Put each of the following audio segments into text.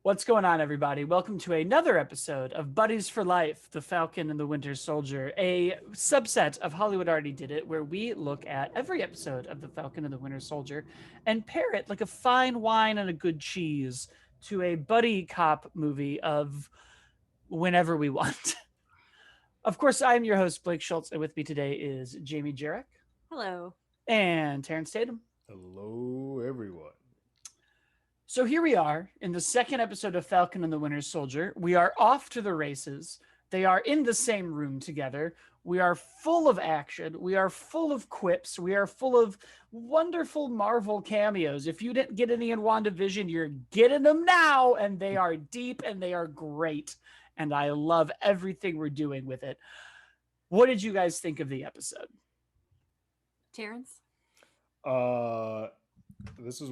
What's going on, everybody? Welcome to another episode of Buddies for Life, the Falcon and the Winter Soldier, a subset of Hollywood Already Did It, where we look at every episode of the Falcon and the Winter Soldier and pair it like a fine wine and a good cheese to a buddy cop movie of whenever we want. Of course, I'm your host, Blake Schultz, and with me today is Jamie Jarek Hello. and Terrence Tatum. Hello, everyone. So here we are in the second episode of Falcon and the Winter Soldier. We are off to the races. They are in the same room together. We are full of action. We are full of quips. We are full of wonderful Marvel cameos. If you didn't get any in WandaVision, you're getting them now, and they are deep and they are great. And I love everything we're doing with it. What did you guys think of the episode? Terrence? Uh, this is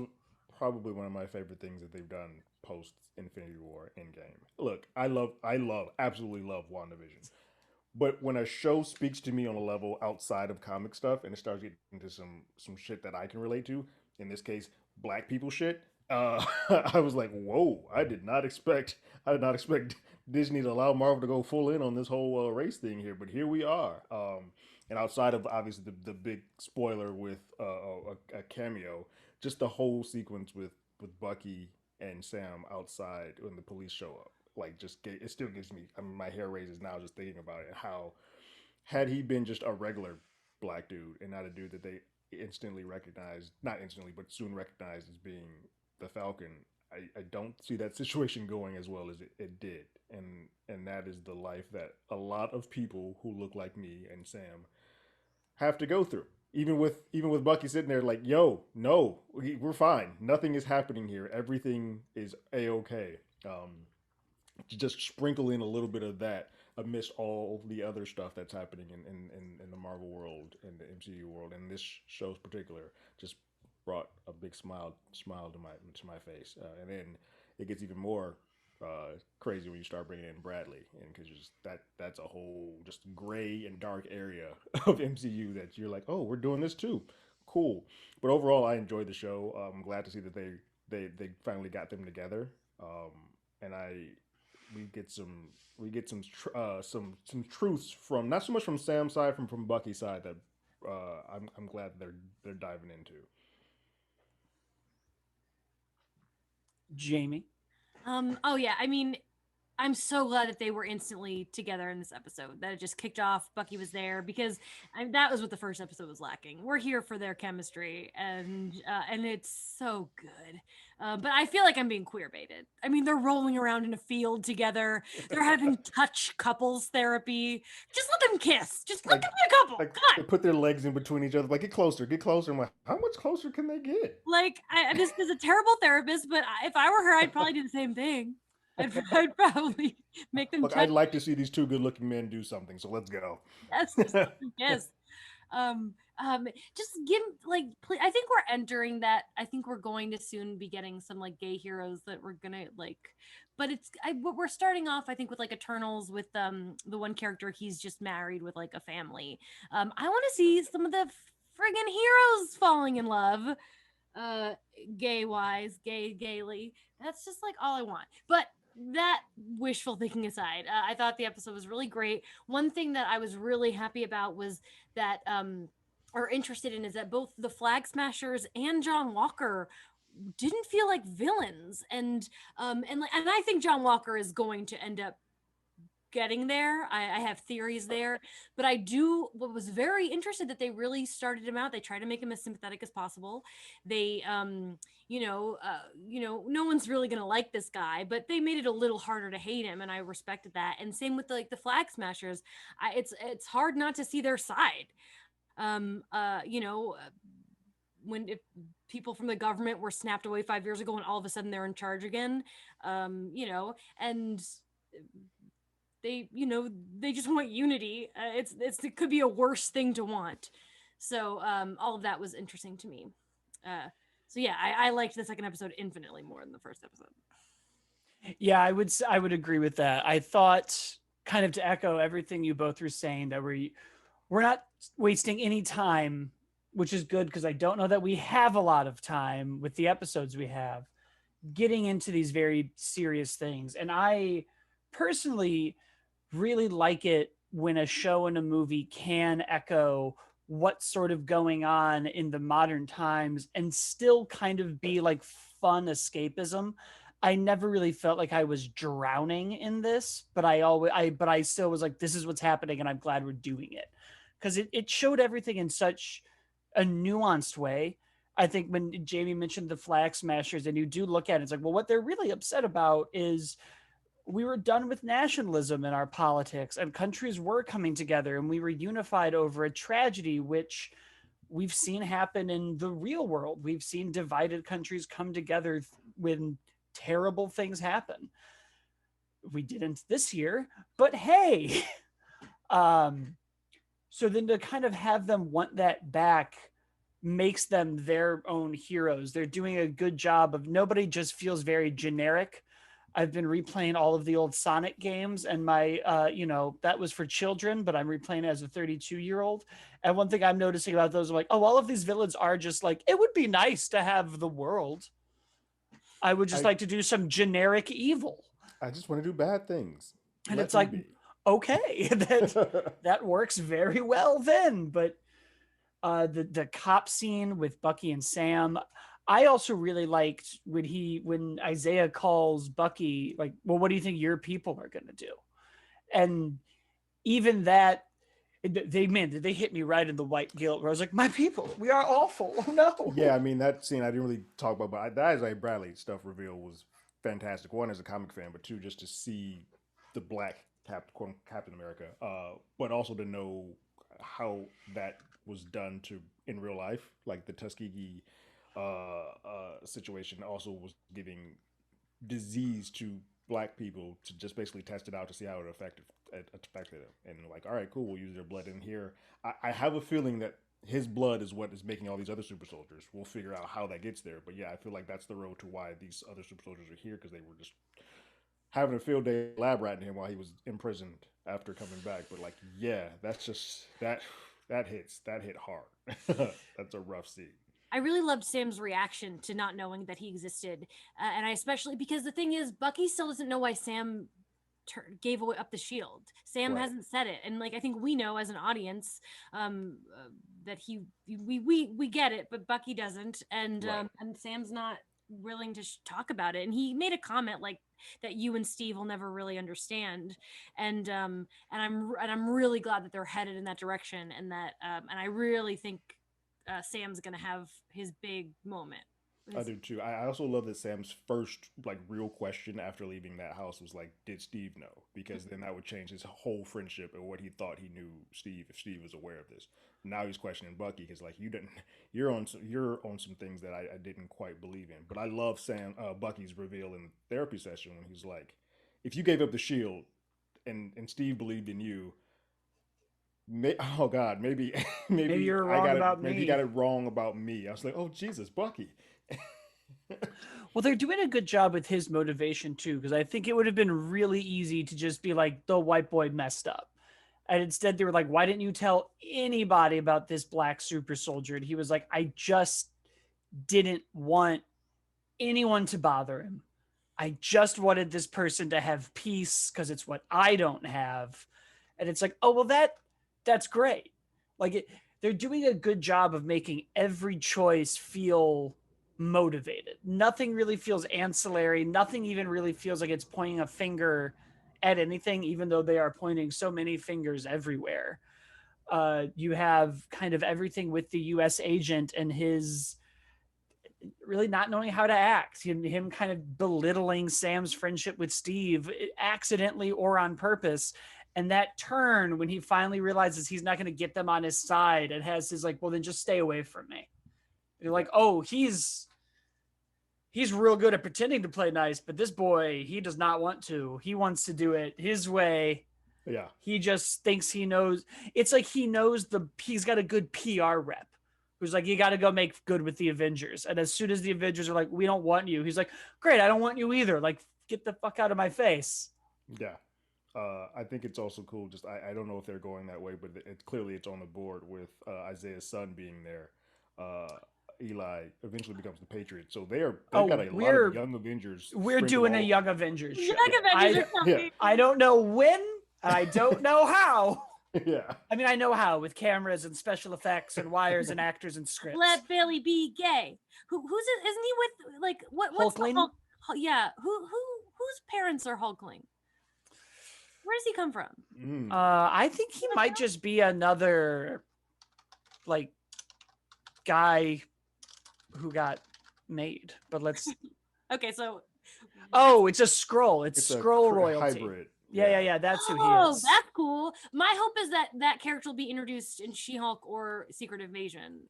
probably one of my favorite things that they've done post Infinity War Endgame. Look, absolutely love WandaVision. But when a show speaks to me on a level outside of comic stuff and it starts getting into some shit that I can relate to, in this case, black people shit, I was like, whoa! I did not expect Disney to allow Marvel to go full in on this whole race thing here. But here we are. And outside of obviously the big spoiler with a cameo, just the whole sequence with Bucky and Sam outside when the police show up, like it still gives me, I mean, my hair raises now just thinking about it. How had he been just a regular black dude and not a dude that they instantly recognized, not instantly, but soon recognized as being the Falcon, I don't see that situation going as well as it did. And that is the life that a lot of people who look like me and Sam have to go through. Even with Bucky sitting there like, yo, no, we're fine. Nothing is happening here. Everything is a okay. Just sprinkle in a little bit of that amidst all the other stuff that's happening in the Marvel world and the MCU world, and this show's particular just brought a big smile to my face. And then it gets even more crazy when you start bringing in Bradley, and because just that's a whole just gray and dark area of MCU that you're like, oh, we're doing this too, cool. But overall, I enjoyed the show. I'm glad to see that they finally got them together, and we get some truths from, not so much from Sam's side, from Bucky's side, that I'm glad they're diving into. Jamie? Oh yeah, I mean, I'm so glad that they were instantly together in this episode. That it just kicked off. Bucky was there because that was what the first episode was lacking. We're here for their chemistry, and it's so good. But I feel like I'm being queer baited. I mean, they're rolling around in a field together. They're having touch couples therapy. Just let them kiss. Just let like them be a couple. like Come they on. put their legs in between each other, like get closer, get closer. I'm like, how much closer can they get? Like, this is a terrible therapist, but if I were her, I'd probably do the same thing. I'd probably make them Look, I'd touch. like to see these two good-looking men do something, so let's go. Yes, just let them kiss. Um, just give like. I think we're entering that. I think we're going to soon be getting some like gay heroes that we're gonna like. But we're starting off, I think, with like Eternals with the one character, he's just married with like a family. I want to see some of the friggin' heroes falling in love, uh, gaily. That's just like all I want. But that wishful thinking aside, I thought the episode was really great. One thing that I was really happy about was that or interested in, is that both the Flag Smashers and John Walker didn't feel like villains, and I think John Walker is going to end up getting there. I have theories there, but I do. What was very interested that they really started him out. They tried to make him as sympathetic as possible. They, no one's really gonna like this guy, but they made it a little harder to hate him, and I respected that. And same with the Flag Smashers. It's hard not to see their side. Um, uh, you know, when if people from the government were snapped away 5 years ago and all of a sudden they're in charge again, and they just want unity. It could be a worse thing to want. So all of that was interesting to me. So yeah, I liked the second episode infinitely more than the first episode. Yeah, I would agree with that. I thought, kind of to echo everything you both were saying, that we're not wasting any time, which is good because I don't know that we have a lot of time with the episodes we have. getting into these very serious things. And I personally really like it when a show and a movie can echo what's sort of going on in the modern times and still kind of be like fun escapism. I never really felt like I was drowning in this, but I still was like, this is what's happening, and I'm glad we're doing it. Because it showed everything in such a nuanced way. I think when Jamie mentioned the flag smashers, and you do look at it, it's like, well, what they're really upset about is we were done with nationalism in our politics, and countries were coming together, and we were unified over a tragedy which we've seen happen in the real world. We've seen divided countries come together when terrible things happen. We didn't this year, but hey. um so then to kind of have them want that back makes them their own heroes. They're doing a good job of, nobody just feels very generic. I've been replaying all of the old Sonic games, and my, that was for children, but I'm replaying as a 32-year-old. And one thing I'm noticing about those, I'm like, oh, all of these villains are just like, it would be nice to have the world. I would just I like to do some generic evil. I just want to do bad things. And Let it's me like, be. okay, that works very well then. But the cop scene with Bucky and Sam. I also really liked when Isaiah calls Bucky, like, well, what do you think your people are going to do? And even that, they hit me right in the white guilt where I was like, my people, we are awful. Oh no. Yeah, I mean that scene I didn't really talk about, but that Isaiah Bradley stuff reveal was fantastic. One, as a comic fan, but two, just to see the black Captain America, but also to know how that was done to in real life, like the Tuskegee situation also was giving disease to black people to just basically test it out to see how it affected them. And like, all right, cool, we'll use their blood in here. I have a feeling that his blood is what is making all these other super soldiers. We'll figure out how that gets there. But yeah, I feel like that's the road to why these other super soldiers are here, because they were just having a field day lab rat in him while he was imprisoned after coming back. But like, yeah, that's just that hit hard. That's a rough scene. I really loved Sam's reaction to not knowing that he existed, and I especially because the thing is, Bucky still doesn't know why Sam gave away up the shield. Sam Right. hasn't said it, and like I think we know as an audience that we get it, but Bucky doesn't, Right. and Sam's not willing to talk about it. And he made a comment like that you and Steve will never really understand, and I'm really glad that they're headed in that direction, and that and I really think Sam's gonna have his big moment. I His- do too. I also love that Sam's first like real question after leaving that house was like, "Did Steve know?" Because then that would change his whole friendship and what he thought he knew Steve if Steve was aware of this. Now he's questioning Bucky because like you didn't, you're on some things that I didn't quite believe in. But I love Bucky's reveal in the therapy session when he's like, "If you gave up the shield and Steve believed in you, oh God, maybe Maybe maybe you're I wrong got it. about Maybe he me. got it wrong about me." I was like, "Oh Jesus, Bucky." Well, they're doing a good job with his motivation too, because I think it would have been really easy to just be like, the white boy messed up. And instead, they were like, why didn't you tell anybody about this black super soldier? And he was like, I just didn't want anyone to bother him. I just wanted this person to have peace because it's what I don't have. And it's like, oh, well, that's great. Like they're doing a good job of making every choice feel motivated. Nothing really feels ancillary. Nothing even really feels like it's pointing a finger at anything, even though they are pointing so many fingers everywhere. You have kind of everything with the US agent and his really not knowing how to act, him kind of belittling Sam's friendship with Steve accidentally or on purpose. And that turn when he finally realizes he's not going to get them on his side and has his like, well, then just stay away from me. And you're Yeah. like, oh, he's real good at pretending to play nice, but this boy, he does not want to. He wants to do it his way. Yeah. He just thinks he knows. It's like he knows he's got a good PR rep who's like, you got to go make good with the Avengers. And as soon as the Avengers are like, we don't want you, he's like, great, I don't want you either. Like, get the fuck out of my face. Yeah. I think it's also cool. Just I don't know if they're going that way, but clearly it's on the board with Isaiah's son being there. Eli eventually becomes the Patriot. So they've Oh, got a lot of young Avengers. we're sprinkled doing a all- Young Avengers show. Young Avengers are Yeah. coming. I don't know when, and I don't know how. Yeah. I mean, I know how with cameras and special effects and wires and actors and scripts. Let Billy be gay. Who's it? Isn't he with like what's the Hulkling? Yeah. Whose parents are Hulkling? Where does he come from? I think he might just be another like guy who got made. But let's. Okay, so. Oh, it's a scroll. It's a scroll royalty. hybrid. Yeah. That's who he Oh, is. that's cool. My hope is that that character will be introduced in She-Hulk or Secret Invasion.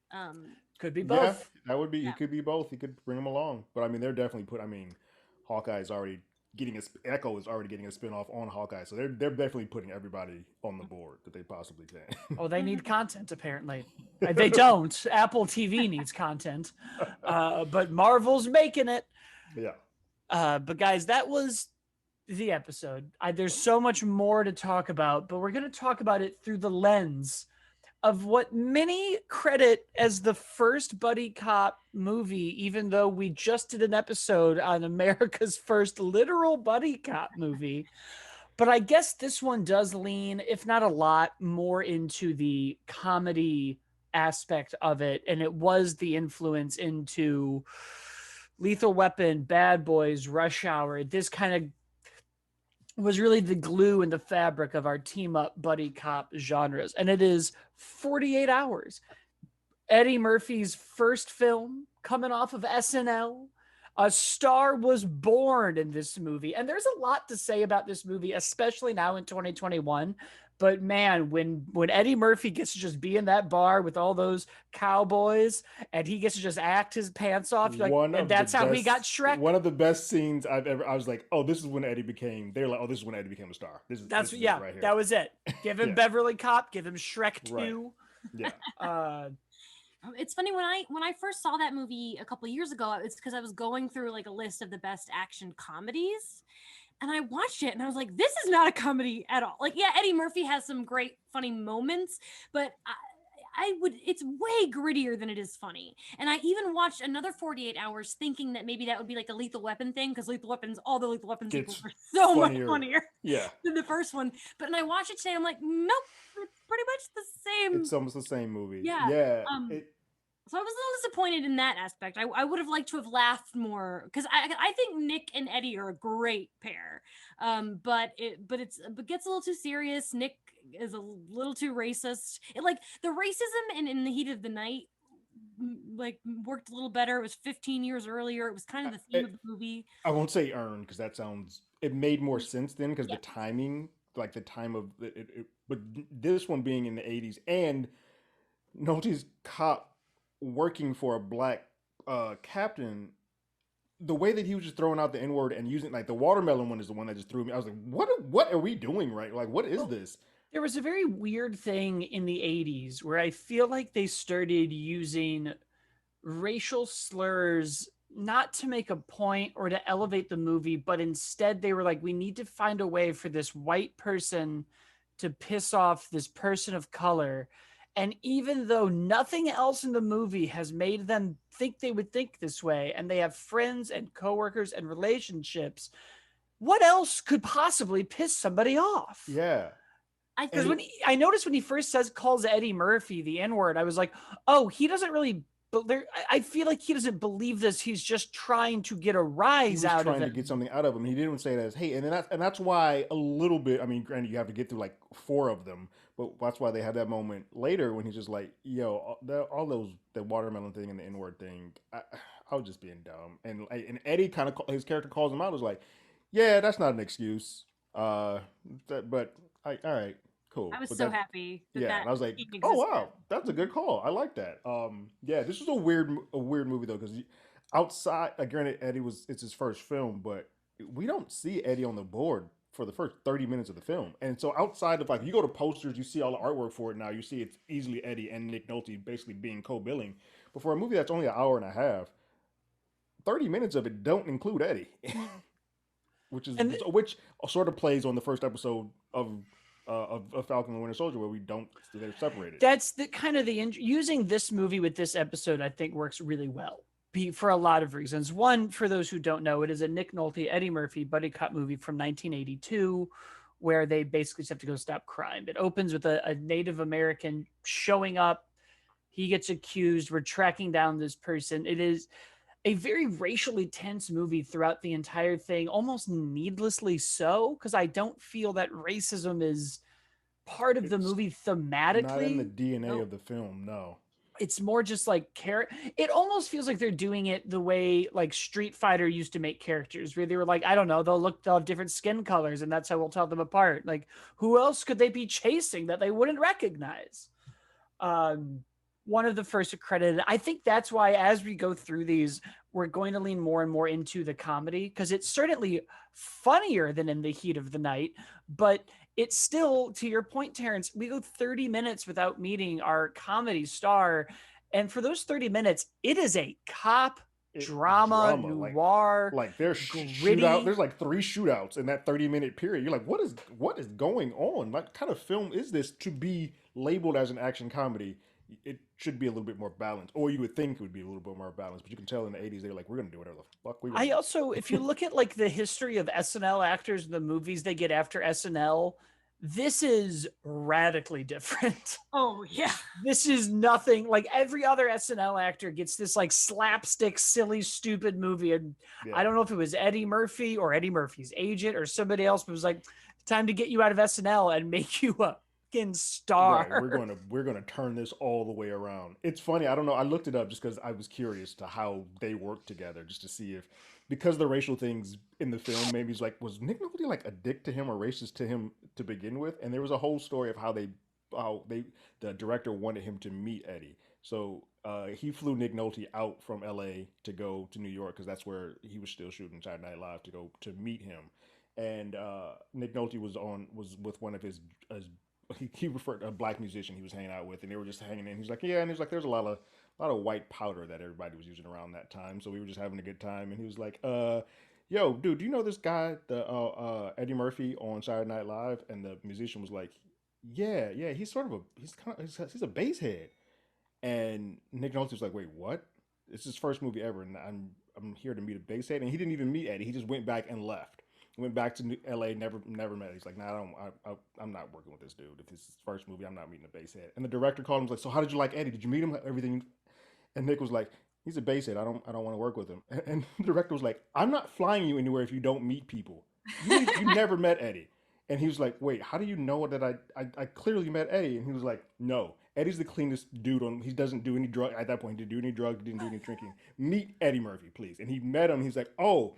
Could be both. Yeah, that would be. Yeah. He could be both. He could bring him along. But I mean, they're definitely Hawkeye is already getting Echo is already getting a spinoff on Hawkeye, so they're definitely putting everybody on the board that they possibly can. Oh, they need content apparently. They don't. Apple TV needs content, but Marvel's making it. Yeah. But guys, that was the episode. There's so much more to talk about, but we're going to talk about it through the lens of what many credit as the first buddy cop movie, even though we just did an episode on America's first literal buddy cop movie. But I guess this one does lean, if not a lot, more into the comedy aspect of it. And it was the influence into Lethal Weapon, Bad Boys, Rush Hour. This kind of was really the glue in the fabric of our team up buddy cop genres. And it is 48 Hours. Eddie Murphy's first film coming off of SNL. A star was born in this movie. And there's a lot to say about this movie, especially now in 2021. But man, when Eddie Murphy gets to just be in that bar with all those cowboys and he gets to just act his pants off, like, and that's how he got Shrek. One of the best scenes I've ever. I was like, oh, this is when Eddie became. They're like, oh, this is when Eddie became a star. This is right here. That was it. Give him Yeah. Beverly Cop. Give him Shrek 2. Yeah. It's funny when I first saw that movie a couple of years ago. It's because I was going through like a list of the best action comedies. And I watched it and I was like, this is not a comedy at all. Like, yeah, Eddie Murphy has some great funny moments, but it's way grittier than it is funny. And I even watched another 48 Hours thinking that maybe that would be like a Lethal Weapon thing, because all the Lethal Weapon sequels are so much funnier than the first one. But when I watched it today, I'm like, nope, it's pretty much the same. It's almost the same movie. Yeah. Yeah. So I was a little disappointed in that aspect. I would have liked to have laughed more, because I think Nick and Eddie are a great pair. But it gets a little too serious. Nick is a little too racist. The racism in the heat of the night worked a little better. It was 15 years earlier. It was kind of the theme of the movie. I won't say earned, because it made more sense then, because the timing, like the time of it. But this one being in the 80s and Nolte's cop working for a black captain, the way that he was just throwing out the N-word and using, like, the watermelon one is the one that just threw me. I was like, what are we doing right? Like, what is this? There was a very weird thing in the 80s where I feel like they started using racial slurs not to make a point or to elevate the movie, but instead they were like, we need to find a way for this white person to piss off this person of color. And even though nothing else in the movie has made them think they would think this way, and they have friends and coworkers and relationships, what else could possibly piss somebody off? Yeah. Because I noticed when he first calls Eddie Murphy the N-word, I was like, oh, he doesn't really. But I feel like he doesn't believe this. He's just trying to get a rise out of it. Trying to get something out of him. He didn't say that as, hey, and that's why a little bit. I mean, granted, you have to get through like 4 of them, but that's why they have that moment later when he's just like, yo, the watermelon thing and the N-word thing. I was just being dumb, and Eddie his character calls him out. Was like, yeah, that's not an excuse. All right. Cool. I was so happy. And I was like, oh wow, that's a good call. I like that. This was a weird movie though, because outside, granted, it's his first film, but we don't see Eddie on the board for the first 30 minutes of the film. And so outside of, like, you go to posters, you see all the artwork for it now, you see it's easily Eddie and Nick Nolte basically being co-billing. But for a movie that's only an hour and a half, 30 minutes of it don't include Eddie, which sort of plays on the first episode of of Falcon and Winter Soldier, where they're separated. That's the kind of using this movie with this episode, I think works really well for a lot of reasons. One, for those who don't know, it is a Nick Nolte, Eddie Murphy buddy cop movie from 1982, where they basically just have to go stop crime. It opens with a Native American showing up. He gets accused. We're tracking down this person. It is a very racially tense movie throughout the entire thing, almost needlessly so, because I don't feel that racism is part of the movie thematically. Not in the DNA of the film, no. It's more just like it almost feels like they're doing it the way like Street Fighter used to make characters, where they were like, I don't know, they'll have different skin colors and that's how we'll tell them apart. Like, who else could they be chasing that they wouldn't recognize? One of the first accredited. I think that's why as we go through these, we're going to lean more and more into the comedy, because it's certainly funnier than In the Heat of the Night, but it's still, to your point, Terrence, we go 30 minutes without meeting our comedy star. And for those 30 minutes, it is a cop drama noir. Like there's shootout. There's like 3 shootouts in that 30-minute period. You're like, what is going on? What kind of film is this to be labeled as an action comedy? It should be a little bit more balanced, or you would think it would be a little bit more balanced, but you can tell in the 80s they're like, we're gonna do whatever the fuck we want. I also, if you look at like the history of SNL actors and the movies they get after SNL, this is radically different. Oh yeah, this is nothing like every other SNL actor gets this like slapstick, silly, stupid movie. And I don't know if it was Eddie Murphy or Eddie Murphy's agent or somebody else, but it was like, time to get you out of SNL and make you a star. Right, we're gonna turn this all the way around. It's funny. I don't know. I looked it up just because I was curious to how they work together, just to see if, because the racial things in the film, maybe it's like, was Nick Nolte like a dick to him or racist to him to begin with? And there was a whole story of how the director wanted him to meet Eddie. So he flew Nick Nolte out from LA to go to New York, because that's where he was still shooting Saturday Night Live, to go to meet him. And Nick Nolte was with one of his he referred to a black musician he was hanging out with, and they were just hanging in. He's like, yeah, and he's like, there's a lot of white powder that everybody was using around that time, so we were just having a good time. And he was like, yo, dude, do you know this guy, the Eddie Murphy on Saturday Night Live? And the musician was like, yeah, he's a bass head. And Nick Nolte was like, wait, what? It's his first movie ever, and I'm here to meet a bass head. And he didn't even meet Eddie. He just went back and left. Went back to LA, never met. He's like, nah, I'm not working with this dude. If this is his first movie, I'm not meeting a bass head. And the director called him, was like, so how did you like Eddie? Did you meet him? Everything. And Nick was like, he's a bass head. I don't want to work with him. And the director was like, I'm not flying you anywhere if you don't meet people. You never met Eddie. And he was like, wait, how do you know that I clearly met Eddie? And he was like, no, Eddie's the cleanest dude on. He doesn't do any drug at that point. He didn't do any drugs. He didn't do any drinking. Meet Eddie Murphy, please. And he met him. He's like, oh.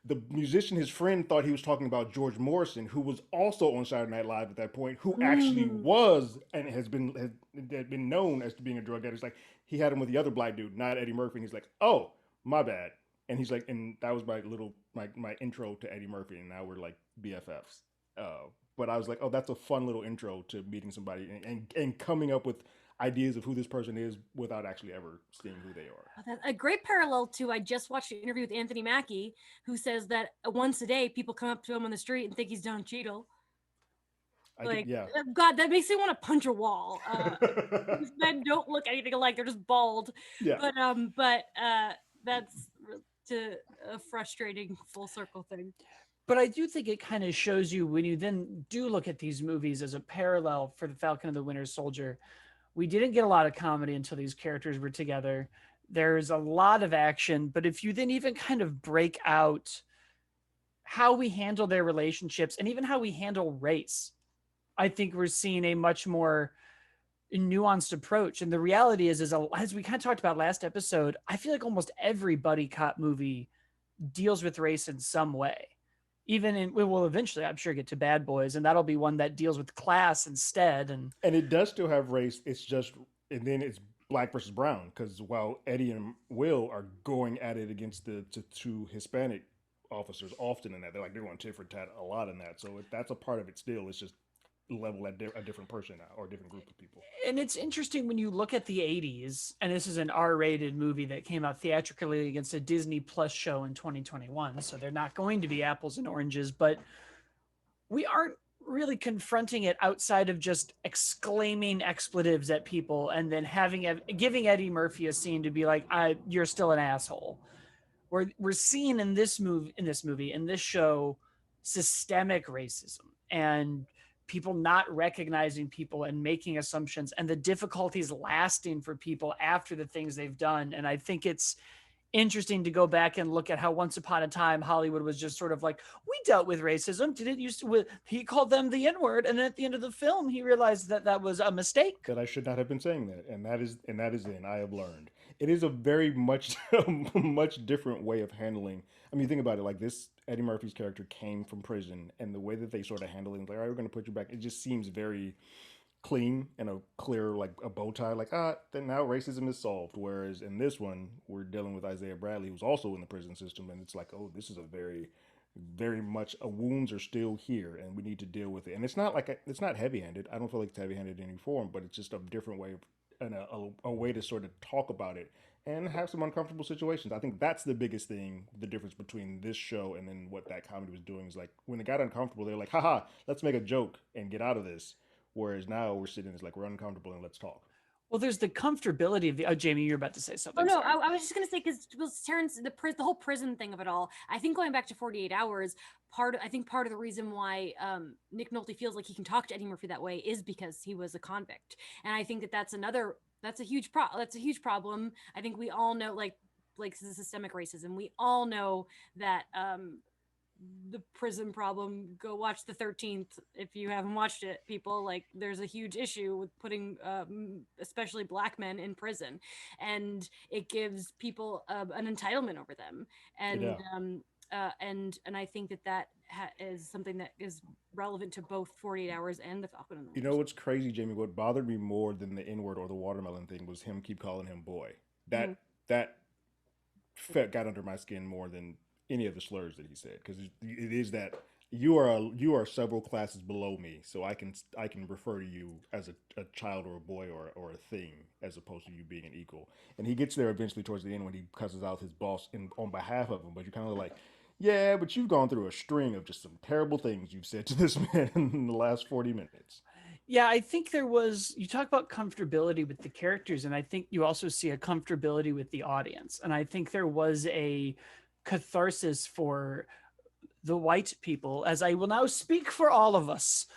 The musician, his friend, thought he was talking about George Morrison, who was also on Saturday Night Live at that point, who actually was and had been known as being a drug addict. He's like, he had him with the other black dude, not Eddie Murphy. And he's like, oh, my bad. And he's like, and that was my intro to Eddie Murphy, and now we're like BFFs. But I was like, oh, that's a fun little intro to meeting somebody and coming up with ideas of who this person is without actually ever seeing who they are. A great parallel to, I just watched an interview with Anthony Mackie, who says that once a day people come up to him on the street and think he's Don Cheadle. God, that makes me want to punch a wall. These men don't look anything alike; they're just bald. Yeah. But that's a frustrating full circle thing. But I do think it kind of shows you, when you then do look at these movies as a parallel for the Falcon and the Winter Soldier, we didn't get a lot of comedy until these characters were together. There's a lot of action, but if you then even kind of break out how we handle their relationships and even how we handle race, I think we're seeing a much more nuanced approach. And the reality is as we kind of talked about last episode, I feel like almost every buddy cop movie deals with race in some way. Even we will eventually, I'm sure, get to Bad Boys, and that'll be one that deals with class instead. And it does still have race. It's just, and then it's black versus brown, because while Eddie and Will are going at it against the two Hispanic officers often in that, they're going tit for tat a lot in that. So that's a part of it still. It's just level at a different person now, or a different group of people. And it's interesting when you look at the 80s, and this is an R-rated movie that came out theatrically against a Disney Plus show in 2021, so they're not going to be apples and oranges, but we aren't really confronting it outside of just exclaiming expletives at people and then giving Eddie Murphy a scene to be like, you're still an asshole. We're seeing in this show, systemic racism and people not recognizing people and making assumptions and the difficulties lasting for people after the things they've done. And I think it's interesting to go back and look at how once upon a time Hollywood was just sort of like, we dealt with racism. Didn't used to with he called them the N-word, and then at the end of the film he realized that that was a mistake. That I should not have been saying that, and that is in I have learned. It is a very much much different way of handling. I mean, think about it. Like this, Eddie Murphy's character came from prison, and the way that they sort of handle it, like, all right, we're going to put you back. It just seems very clean and a clear, like a bow tie. Like, then now racism is solved. Whereas in this one, we're dealing with Isaiah Bradley, who's also in the prison system, and it's like, oh, this is a very much wounds are still here and we need to deal with it. And it's not like it's not heavy handed. I don't feel like it's heavy handed in any form, but it's just a different way of, and a way to sort of talk about it and have some uncomfortable situations. I think that's the biggest thing, the difference between this show and then what that comedy was doing is like when it got uncomfortable, they're like, haha, let's make a joke and get out of this. Whereas now we're sitting, it's like we're uncomfortable and let's talk. Well, there's the comfortability of the. Oh, Jamie, you're about to say something. Oh no, Sorry. I was just gonna say because Terrence, the whole prison thing of it all. I think going back to 48 Hours, part of the reason why Nick Nolte feels like he can talk to Eddie Murphy that way is because he was a convict, and I think that's a huge problem. I think we all know like the systemic racism. We all know that the prison problem. Go watch the 13th if you haven't watched it, people. Like there's a huge issue with putting especially black men in prison, and it gives people an entitlement over them. And and I think that is something that is relevant to both 48 Hours and the Falcon and the You Winter know what's crazy, Jamie? What bothered me more than the N word or the watermelon thing was him keep calling him boy. That got under my skin more than any of the slurs that he said because it is that you are several classes below me, so I can refer to you as a child or a boy or a thing as opposed to you being an equal. And he gets there eventually towards the end when he cusses out his boss on behalf of him. But you're kind of like, yeah, but you've gone through a string of just some terrible things you've said to this man in the last 40 minutes. Yeah, I think you talk about comfortability with the characters, and I think you also see a comfortability with the audience. And I think there was a catharsis for the white people, as I will now speak for all of us,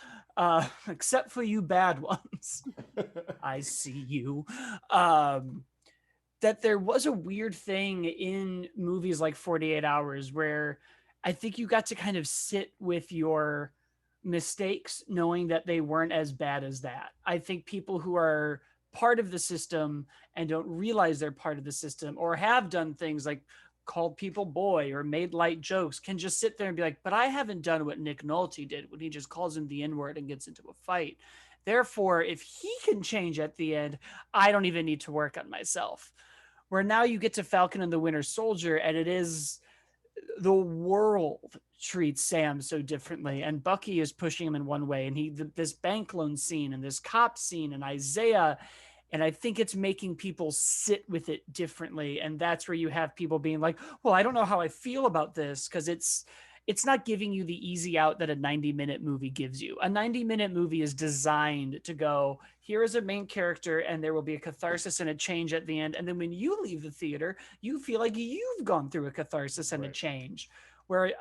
except for you bad ones. I see you. That there was a weird thing in movies like 48 Hours where I think you got to kind of sit with your mistakes knowing that they weren't as bad as that. I think people who are part of the system and don't realize they're part of the system or have done things like called people boy or made light jokes can just sit there and be like, but I haven't done what Nick Nolte did when he just calls him the N-word and gets into a fight. Therefore, if he can change at the end, I don't even need to work on myself. Where now you get to Falcon and the Winter Soldier, and it is the world treats Sam so differently, and Bucky is pushing him in one way, and this bank loan scene and this cop scene and Isaiah, and I think it's making people sit with it differently, and that's where you have people being like, well, I don't know how I feel about this, because it's not giving you the easy out that a 90-minute movie gives you. A 90-minute movie is designed to go, here is a main character, and there will be a catharsis and a change at the end. And then when you leave the theater, you feel like you've gone through a catharsis and a change. Where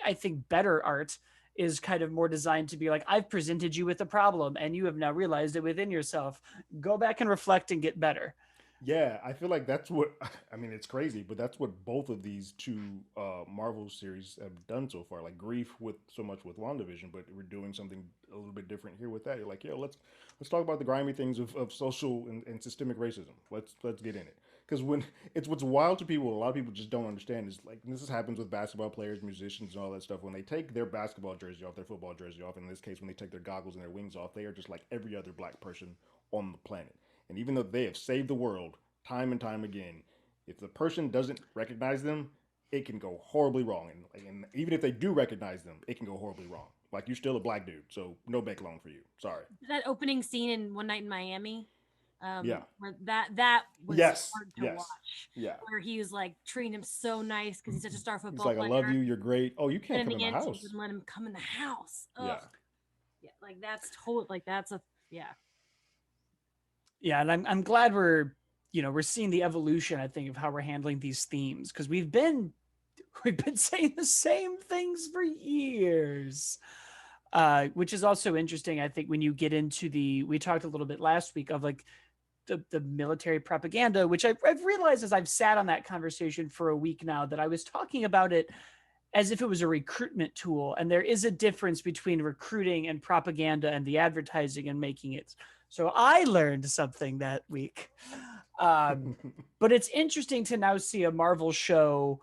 I think better art is kind of more designed to be like, I've presented you with a problem, and you have now realized it within yourself. Go back and reflect and get better. Yeah, I feel like that's what I mean. It's crazy, but that's what both of these two Marvel series have done so far. Like Grief with so much with WandaVision, but we're doing something a little bit different here with that. You're like, yeah, let's talk about the grimy things of social and systemic racism. Let's get in it because when it's what's wild to people, a lot of people just don't understand is like this happens with basketball players, musicians, and all that stuff. When they take their basketball jersey off, their football jersey off, in this case, when they take their goggles and their wings off, they are just like every other black person on the planet. And even though they have saved the world time and time again, if the person doesn't recognize them, it can go horribly wrong. And even if they do recognize them, it can go horribly wrong. Like you're still a black dude, so no bank loan for you. Sorry. That opening scene in One Night in Miami. Yeah. Where that was hard to watch. Yeah. Where he was like treating him so nice because he's such a star football player. He's like, I love you, you're great. Oh, you can't come in my house. Wouldn't let him come in the house. Ugh. Yeah. Yeah, like that's total. Like that's a yeah. Yeah, and I'm glad we're seeing the evolution, I think, of how we're handling these themes, because we've been saying the same things for years. Which is also interesting, I think, when you get into we talked a little bit last week of like the military propaganda, which I've realized as I've sat on that conversation for a week now, that I was talking about it as if it was a recruitment tool. And there is a difference between recruiting and propaganda and the advertising and making it. So I learned something that week. But it's interesting to now see a Marvel show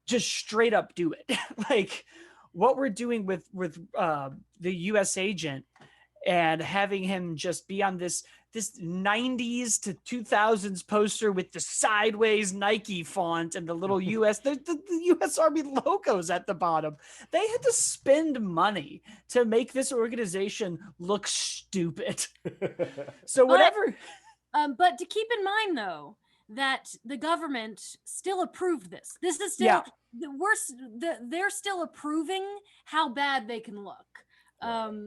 just straight up do it. Like what we're doing with the US agent, and having him just be on this 90s to 2000s poster with the sideways Nike font and the little the US Army logos at the bottom. They had to spend money to make this organization look stupid. So whatever. But to keep in mind though, that the government still approved this. This is still they're still approving how bad they can look.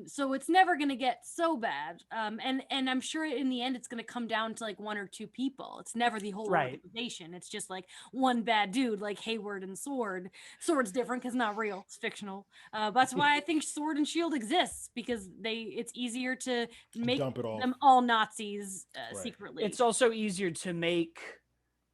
So it's never going to get so bad. And I'm sure in the end it's going to come down to like one or two people. It's never the whole organization. It's just like one bad dude like Hayward and Sword. Sword's different because not real, it's fictional. That's why I think Sword and Shield exists, because it's easier to make them all Nazis secretly. It's also easier to make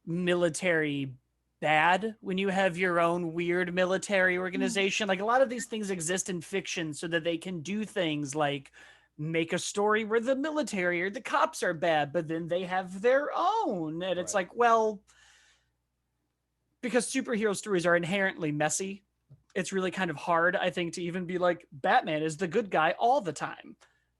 military bad when you have your own weird military organization. Like a lot of these things exist in fiction so that they can do things like make a story where the military or the cops are bad, but then they have their own. And it's like, well, because superhero stories are inherently messy, it's really kind of hard, I think, to even be like Batman is the good guy all the time.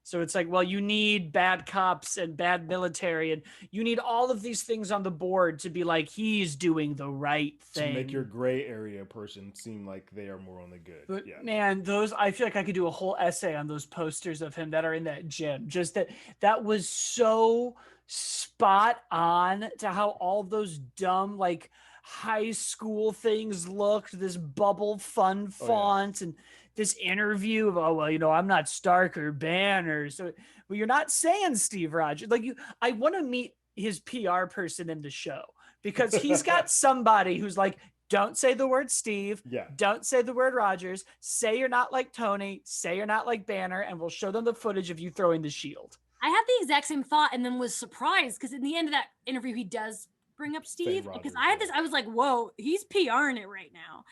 So it's like, well, you need bad cops and bad military, and you need all of these things on the board to be like, he's doing the right thing. To make your gray area person seem like they are more on the good. But man, I feel like I could do a whole essay on those posters of him that are in that gym. Just that was so spot on to how all those dumb, like high school things looked, this bubble fun font and this interview of, I'm not Stark or Banner. So, well, you're not saying Steve Rogers. Like I want to meet his PR person in the show, because he's got somebody who's like, don't say the word Steve. Yeah. Don't say the word Rogers. Say you're not like Tony. Say you're not like Banner, and we'll show them the footage of you throwing the shield. I had the exact same thought and then was surprised because in the end of that interview, he does bring up Steve, because I was like, whoa, he's PRing it right now.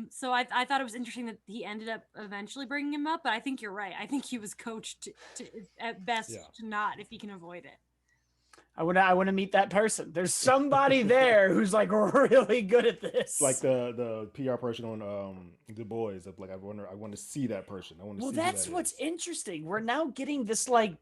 So I thought it was interesting that he ended up eventually bringing him up, but I think you're right. I think he was coached to at best to not, if he can avoid it. I want to meet that person. There's somebody there who's like really good at this. Like the PR person on The Boys. Like I want to see that person. Well, that's what's interesting. We're now getting this like,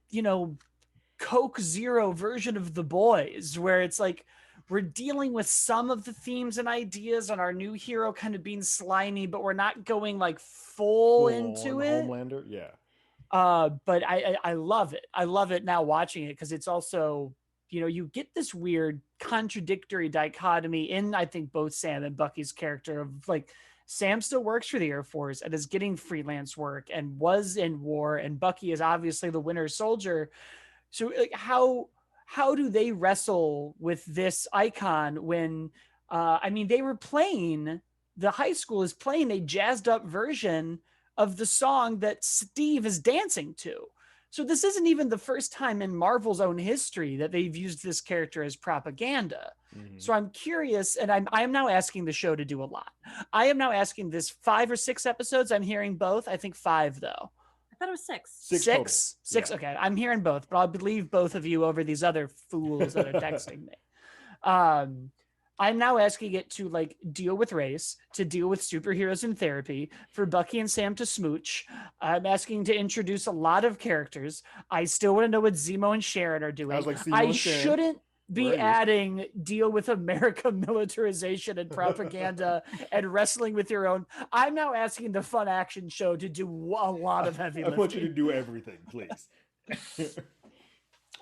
Coke Zero version of The Boys, where it's like we're dealing with some of the themes and ideas on our new hero kind of being slimy, but we're not going like full into it. Homelander, yeah. But I love it. I love it now watching it, because it's also, you get this weird contradictory dichotomy in, I think, both Sam and Bucky's character of like, Sam still works for the Air Force and is getting freelance work and was in war, and Bucky is obviously the Winter Soldier. So like, how do they wrestle with this icon when, they were playing, the high school is playing a jazzed up version of the song that Steve is dancing to. So this isn't even the first time in Marvel's own history that they've used this character as propaganda. Mm-hmm. So I'm curious, and I am now asking the show to do a lot. I am now asking this 5 or 6 episodes. I'm hearing both. I think 5 though. I thought it was 6. 6? 6. Yeah. Okay. I'm hearing both, but I'll believe both of you over these other fools that are texting me. I'm now asking it to like deal with race, to deal with superheroes in therapy, for Bucky and Sam to smooch. I'm asking to introduce a lot of characters. I still want to know what Zemo and Sharon are doing. I shouldn't be adding deal with America militarization and propaganda and wrestling with your own. I'm now asking the Fun Action Show to do a lot of heavy lifting. I want you to do everything, please.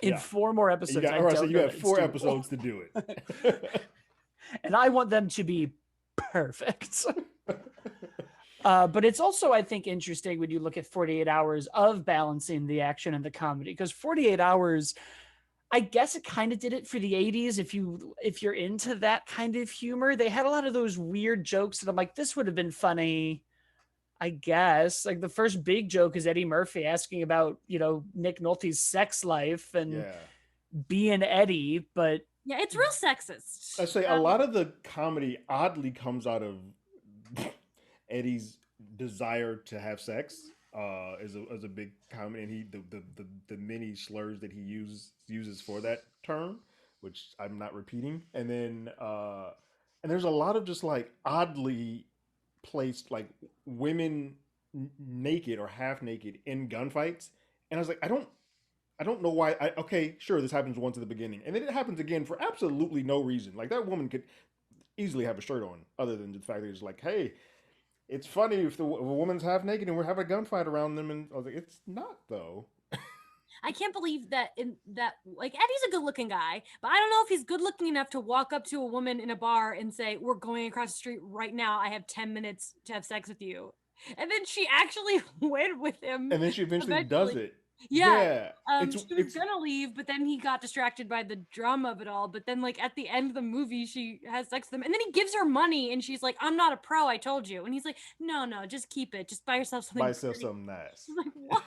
In 4 more episodes. You have 4 episodes to do it. And I want them to be perfect. But it's also, I think, interesting when you look at 48 Hours of balancing the action and the comedy, because 48 Hours, I guess it kind of did it for the 80s. If you're into that kind of humor, they had a lot of those weird jokes that I'm like, this would have been funny, I guess. Like the first big joke is Eddie Murphy asking about, Nick Nolte's sex life and Yeah. being Eddie, but Yeah, it's real sexist. I say a lot of the comedy oddly comes out of Eddie's desire to have sex. As a big comedy, and the many slurs that he uses for that term, which I'm not repeating, and there's a lot of just like oddly placed like women naked or half naked in gunfights, and I was like, I don't know why. Okay, sure, this happens once at the beginning, and then it happens again for absolutely no reason. Like that woman could easily have a shirt on, other than the fact that it's like, hey, it's funny if if a woman's half naked and we're having a gunfight around them, and I was like, it's not though. I can't believe that like Eddie's a good looking guy, but I don't know if he's good looking enough to walk up to a woman in a bar and say, "We're going across the street right now. I have 10 minutes to have sex with you." And then she actually went with him. And then she eventually does it. Yeah. It's She was gonna leave, but then he got distracted by the drama of it all. But then, like, at the end of the movie, she has sex with him. And then he gives her money, and she's like, "I'm not a pro, I told you." And he's like, No, just keep it. Just buy yourself something. Buy yourself something nice. I'm like, what?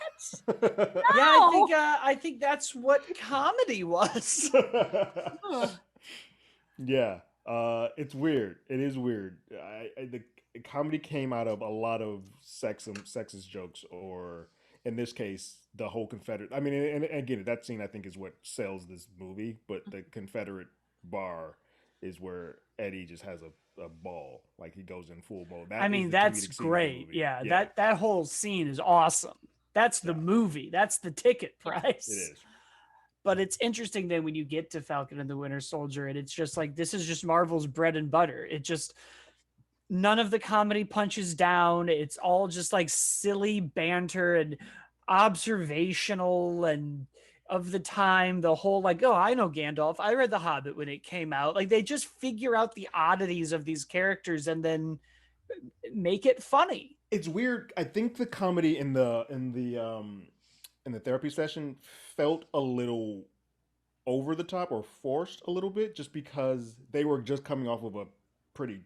Yeah, I think that's what comedy was. Yeah. It's weird. It is weird. The comedy came out of a lot of sexist jokes, or in this case, the whole Confederate. I mean, and again, that scene I think is what sells this movie. But the Confederate bar is where Eddie just has a ball, like he goes in full mode. I mean, that's great. Yeah, that whole scene is awesome. That's the movie. That's the ticket price. It is. But it's interesting then when you get to Falcon and the Winter Soldier, and it's just like, this is just Marvel's bread and butter. It just, none of the comedy punches down. It's all just like silly banter and observational and of the time, the whole like, oh, I know Gandalf. I read The Hobbit when it came out. Like they just figure out the oddities of these characters and then make it funny. It's weird. I think the comedy in the therapy session felt a little over the top or forced a little bit, just because they were just coming off of a pretty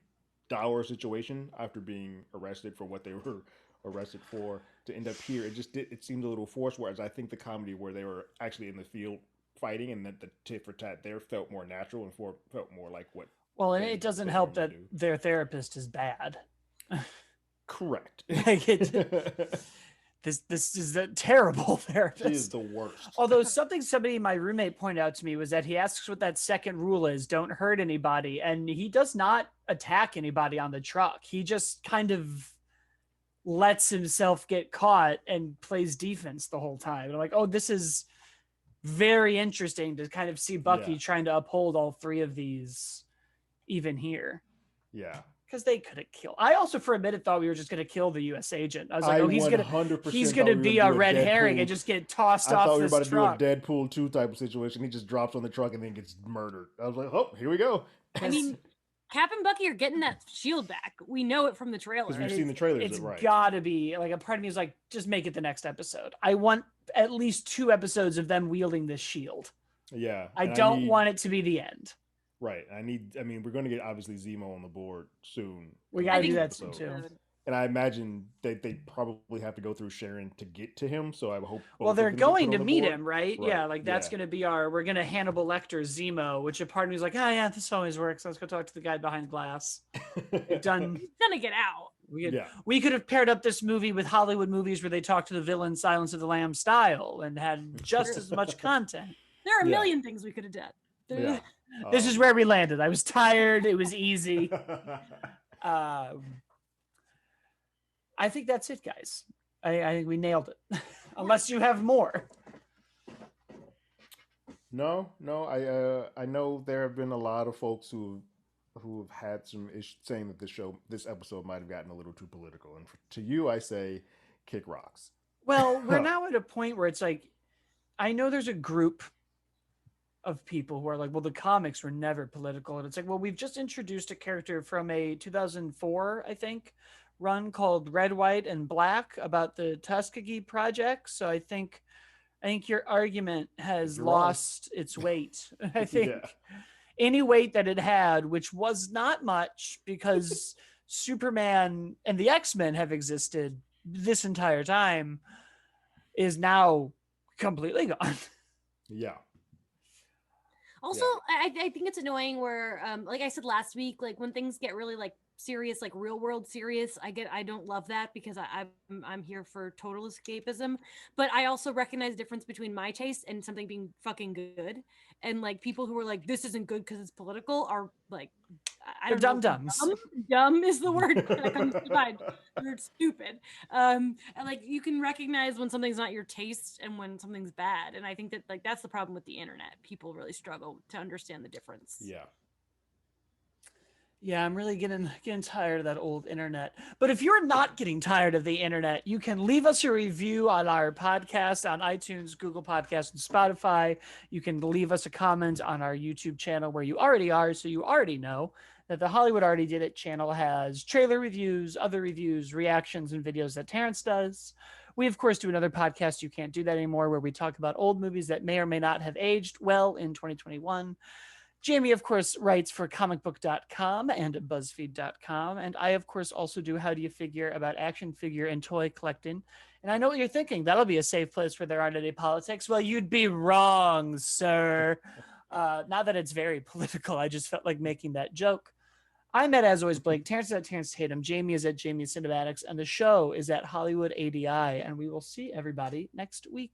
dour situation after being arrested for what they were arrested for, to end up here. It seemed a little forced, whereas I think the comedy where they were actually in the field fighting and that the tit for tat there felt more natural and felt more like what. Well, and it doesn't help that their therapist is bad. Correct. Like this is a terrible therapist. She is the worst. Although somebody my roommate pointed out to me was that he asks what that second rule is: don't hurt anybody, and he does not attack anybody on the truck. He just kind of lets himself get caught and plays defense the whole time. And I'm like, oh, this is very interesting to kind of see Bucky trying to uphold all three of these even here. Yeah. Because they could have killed. I also for a minute thought we were just going to kill the U.S. agent. I was like, oh, he's going to be a red herring and just get tossed off this truck. I thought we were about to do a Deadpool 2 type of situation. He just drops on the truck and then gets murdered. I was like, oh, here we go. I mean, Cap and Bucky are getting that shield back. We know it from the trailer. Because we've seen the trailers. It's gotta be like, a part of me is like, just make it the next episode. I want at least 2 episodes of them wielding this shield. Yeah. I don't want it to be the end. Right. I mean, we're going to get obviously Zemo on the board soon. We got to do that soon too. And I imagine they probably have to go through Sharon to get to him. So I hope. Well, they're going to meet him, right? Yeah. Like that's going to be we're going to Hannibal Lecter Zemo, which a part of me is like, oh yeah, this always works. Let's go talk to the guy behind glass. He's gonna get out. We could have paired up this movie with Hollywood movies where they talk to the villain Silence of the Lambs style and had just as much content. There are a million things we could have done. Yeah. This is where we landed. I was tired. It was easy. I think that's it, guys. I think we nailed it. Unless you have more. No. I know there have been a lot of folks who have had some issues saying that this episode might have gotten a little too political. And to you, I say, kick rocks. Well, we're now at a point where it's like, I know there's a group of people who are like, well, the comics were never political. And it's like, well, we've just introduced a character from a 2004, I think, run called Red, White, and Black about the Tuskegee Project. So I think your argument has You're wrong. lost its weight. I think Yeah. any weight that it had, which was not much because Superman and the X-Men have existed this entire time, is now completely gone. Yeah. Also, I think it's annoying where, like I said last week, like when things get really like serious, like real world serious, I don't love that because I'm here for total escapism. But I also recognize the difference between my taste and something being fucking good, and like people who are like this isn't good because it's political are like I They're don't know. dum-dums. Dumb is the word that comes to mind. They're stupid. And like you can recognize when something's not your taste and when something's bad. And I think that like that's the problem with the internet. People really struggle to understand the difference. Yeah. Yeah, I'm really getting tired of that old internet. But if you're not getting tired of the internet, you can leave us a review on our podcast on iTunes, Google Podcasts, and Spotify. You can leave us a comment on our YouTube channel where you already are, so you already know that the Hollywood Already Did It channel has trailer reviews, other reviews, reactions, and videos that Terrence does. We, of course, do another podcast, You Can't Do That Anymore, where we talk about old movies that may or may not have aged well in 2021. Jamie, of course, writes for comicbook.com and BuzzFeed.com. And I, of course, also do How Do You Figure about action figure and toy collecting. And I know what you're thinking. That'll be a safe place where there aren't any politics. Well, you'd be wrong, sir. Not that it's very political. I just felt like making that joke. I'm at, as always, Blake. Terrence is at Terrence Tatum. Jamie is at Jamie Cinematics. And the show is at Hollywood ADI. And we will see everybody next week.